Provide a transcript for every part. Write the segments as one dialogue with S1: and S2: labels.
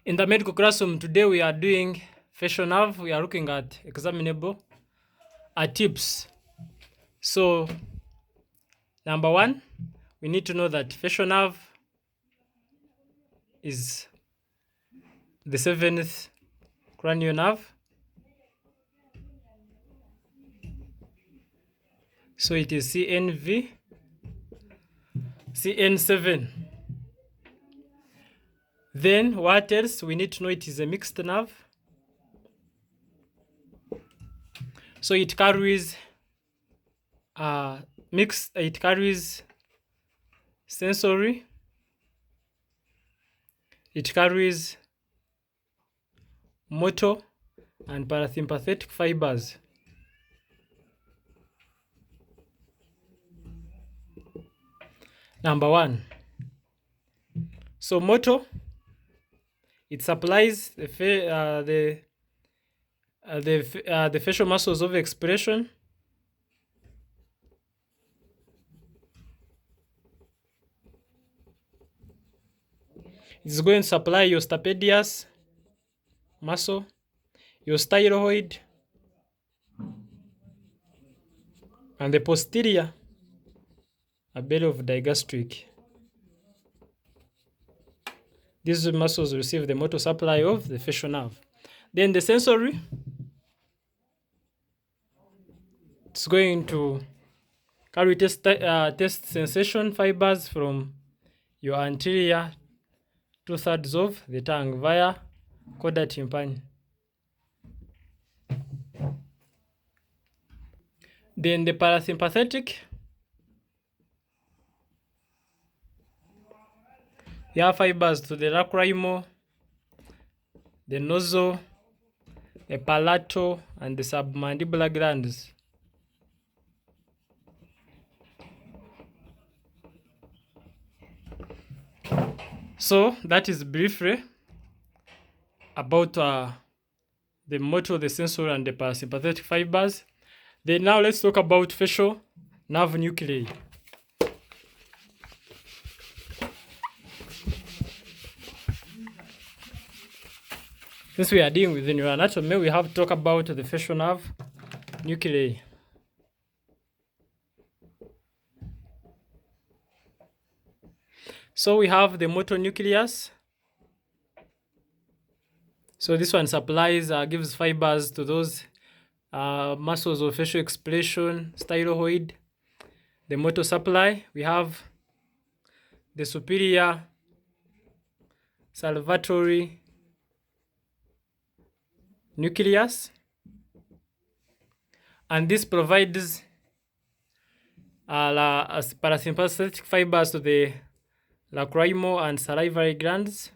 S1: In the medical classroom today, we are doing facial nerve. We are looking at examinable tips. So, number one, we need to know that facial nerve is the 7th cranial nerve. So it is CN7. Then what else? We need to know it is a mixed nerve. So it carries it carries sensory, it carries motor and parasympathetic fibers. Number one. So motor, it supplies the facial muscles of expression. It's going to supply your stapedius muscle, your styloid, and the posterior bed of digastric. These muscles receive the motor supply of the facial nerve. Then the sensory, it's going to carry test sensation fibers from your anterior 2/3 of the tongue via Chorda tympani. Then the parasympathetic, you have fibers to the lacrimal, the nasal, the palatal, and the submandibular glands. So that is briefly about the motor, the sensory, and the parasympathetic fibers. Then now let's talk about facial nerve nuclei. Since we are dealing with the neuroanatomy, we have to talk about the facial nerve nuclei. So we have the motor nucleus. So this one supplies, gives fibers to those muscles of facial expression, styloid. The motor supply, we have the superior salivatory nucleus, and this provides parasympathetic fibers to the lacrimal and salivary glands.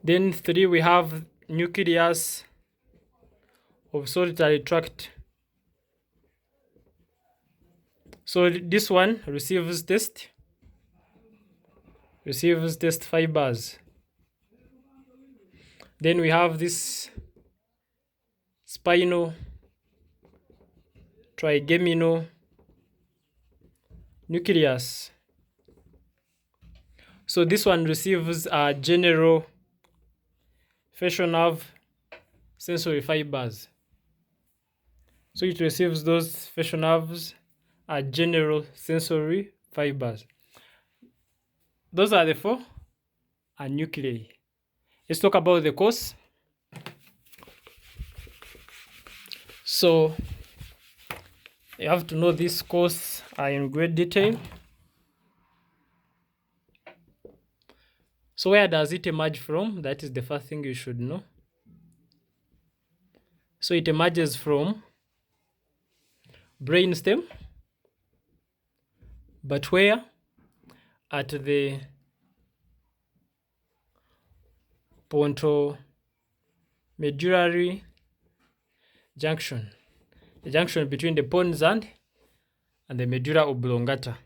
S1: Then 3, we have nucleus of solitary tract. So this one receives test fibers. Then we have this spinal trigeminal nucleus. So this one receives general facial nerve sensory fibers. So it receives those facial nerves general sensory fibers. Those are the 4 nuclei. Let's talk about the course. So you have to know this course in great detail. So where does it emerge from? That is the first thing you should know. So it emerges from brainstem, but where? At the pontomedullary junction, the junction between the pons and the medulla oblongata.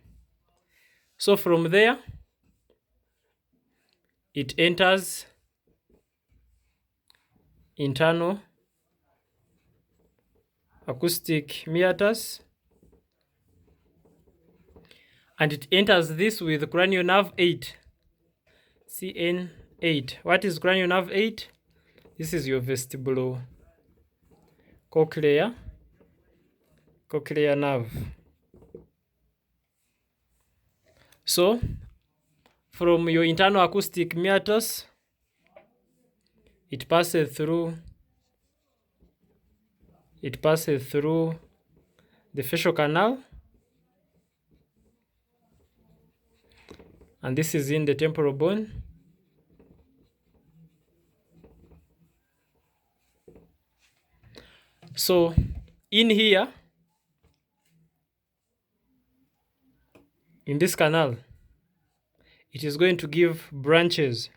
S1: So from there, it enters internal acoustic meatus, and it enters this with cranial nerve 8 CN8. What is cranial nerve 8? This is your vestibulocochlear nerve. So from your internal acoustic meatus, it passes through the facial canal, and this is in the temporal bone. So in here, in this canal, it is going to give branches.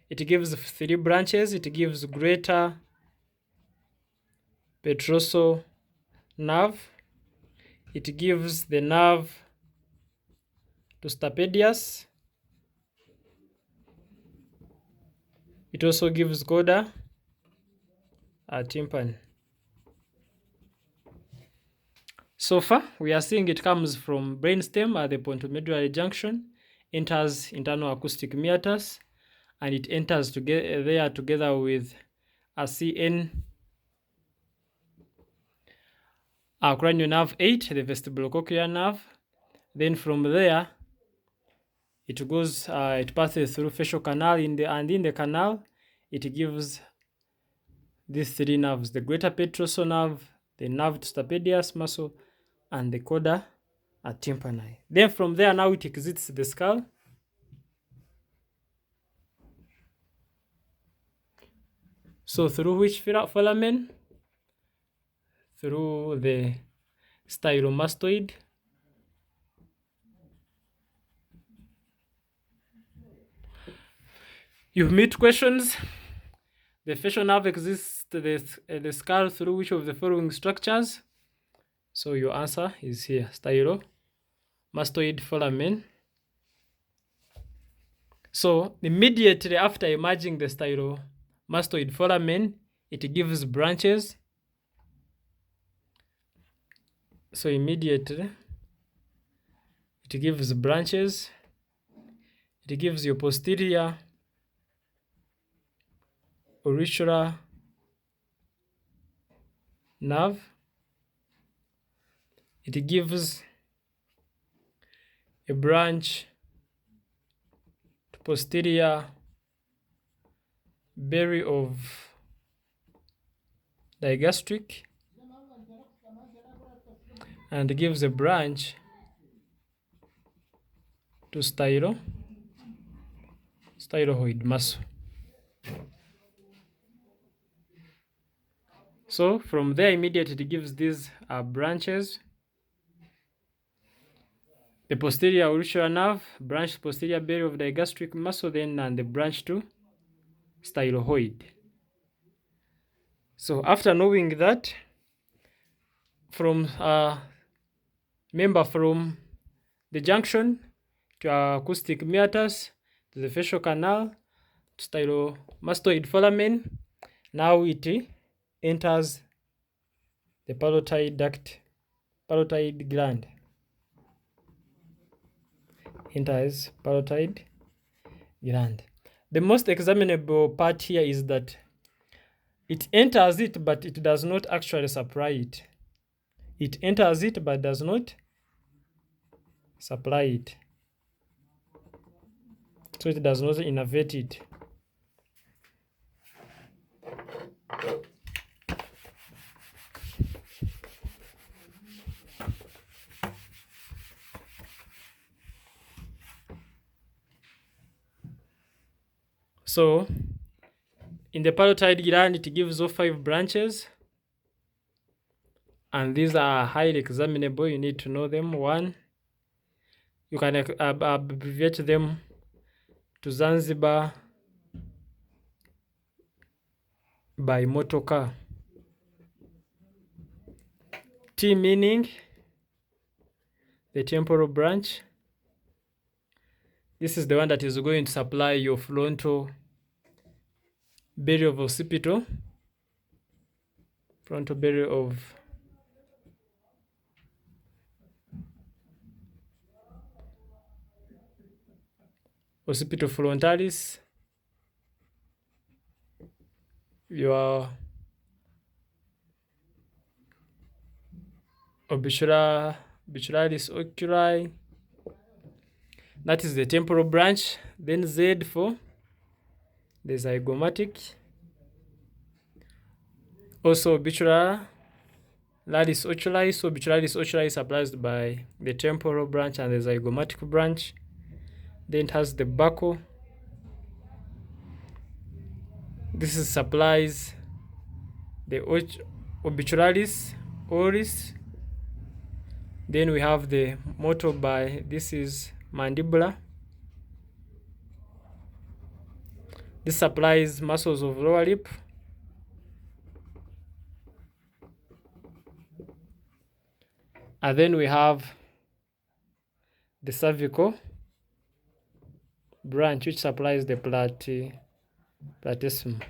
S1: It gives 3 branches. It gives greater petrosal nerve. It gives the nerve to stapedius. It also gives Chorda, tympani. So far, we are seeing it comes from brainstem at the pontomedullary junction, enters internal acoustic meatus, and it enters together with a CN cranial nerve 8, the vestibulocochlear nerve. Then from there, it goes, it passes through facial canal, and in the canal, it gives these 3 nerves: the greater petrosal nerve, the nerve to stapedius muscle, and the Chorda tympani. Then from there, now it exits the skull. So through which foramen? Through the stylomastoid. You meet questions. The facial nerve exists the skull through which of the following structures? So your answer is here: stylomastoid foramen. So immediately after emerging the stylomastoid foramen, it gives branches. So immediately it gives branches. It gives your posterior auricular nerve. It gives a branch to posterior berry of digastric, and gives a branch to styloid muscle. So from there, immediately it gives these branches: the posterior auricular nerve, branch to posterior berry of digastric muscle, then and the branch to styloid. So after knowing that, from remember, from the junction to acoustic meatus to the facial canal to stylomastoid foramen, now it enters the palloid gland. Enters palloid gland. The most examinable part here is that it enters it, but it does not actually supply it. It enters it, but does not supply it. So it does not innervate it. So in the palloid gland, it gives off 5 branches, and these are highly examinable. You need to know them. 1, you can abbreviate them to Zanzibar by motor car. T meaning the temporal branch. This is the one that is going to supply your frontal berry of occipital, frontal berry of occipitofrontalis, your orbicularis oculi, that is the temporal branch. Then Z for the zygomatic, also orbicularis oculi. So orbicularis oculi is supplied by the temporal branch and the zygomatic branch. Then it has the buccal. This is supplies the orbicularis oris. Then we have the motor by, this is mandibular. This supplies muscles of lower lip. And then we have the cervical branch, which supplies the platysma.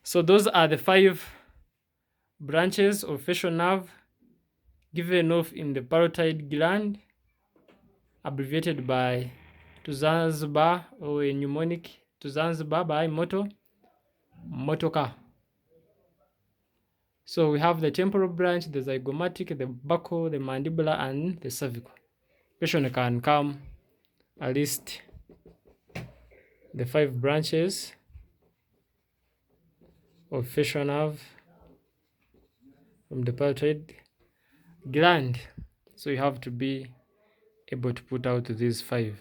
S1: So those are the 5 branches of facial nerve given off in the parotid gland, abbreviated by to Zanzibar, or a mnemonic to Zanzibar by motoka. So we have the temporal branch, the zygomatic, the buccal, the mandibular, and the cervical. Patient can come at least the 5 branches of facial nerve from the parotid gland. So you have to be able to put out these 5.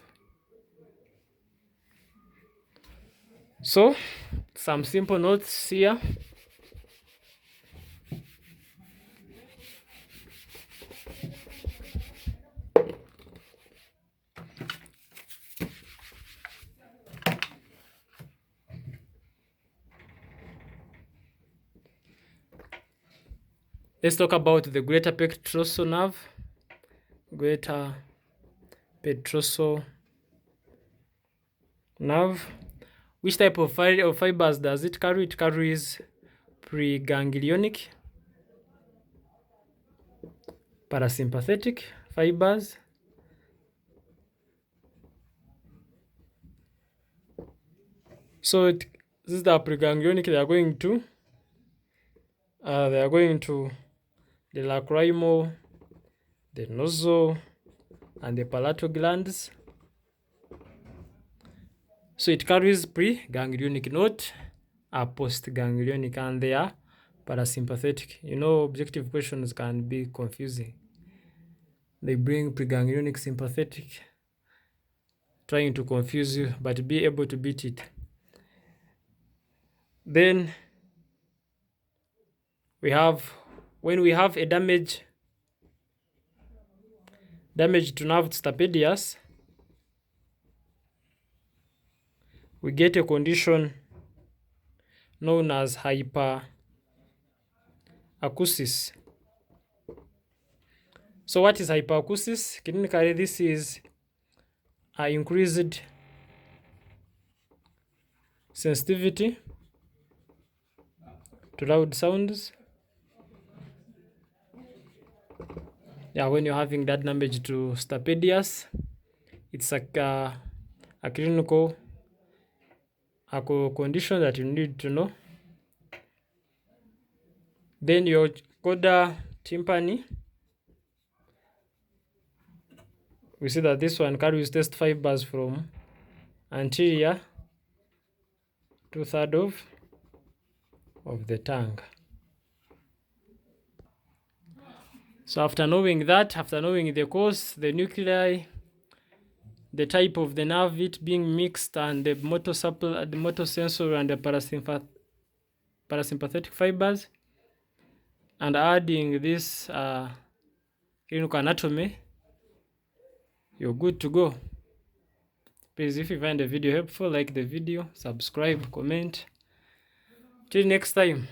S1: So some simple notes here. Let's talk about the greater petrosal nerve. Greater petrosal nerve. Which type of fibers does it carry? It carries preganglionic, parasympathetic fibers, so these are preganglionic. They are going to the lacrimal, the nasal, and the palatal glands. So it carries preganglionic, not a postganglionic, and they are parasympathetic. You know, objective questions can be confusing. They bring preganglionic, sympathetic, trying to confuse you, but be able to beat it. Then we have, when we have a damage to nerve stapedius, we get a condition known as hyperacusis. So what is hyperacusis? Clinically, this is increased sensitivity to loud sounds. Yeah, when you're having that damage to stapedius, it's like a clinical condition that you need to know. Then your Chorda tympani, we see that this one carries test fibers from anterior 2/3 of the tongue. So after knowing that, after knowing the cause, the nuclei, the type of the nerve, it being mixed, and the motor sensor and the parasympathetic fibers, and adding this clinical anatomy, you're good to go. Please, if you find the video helpful, like the video, subscribe, comment. Till next time.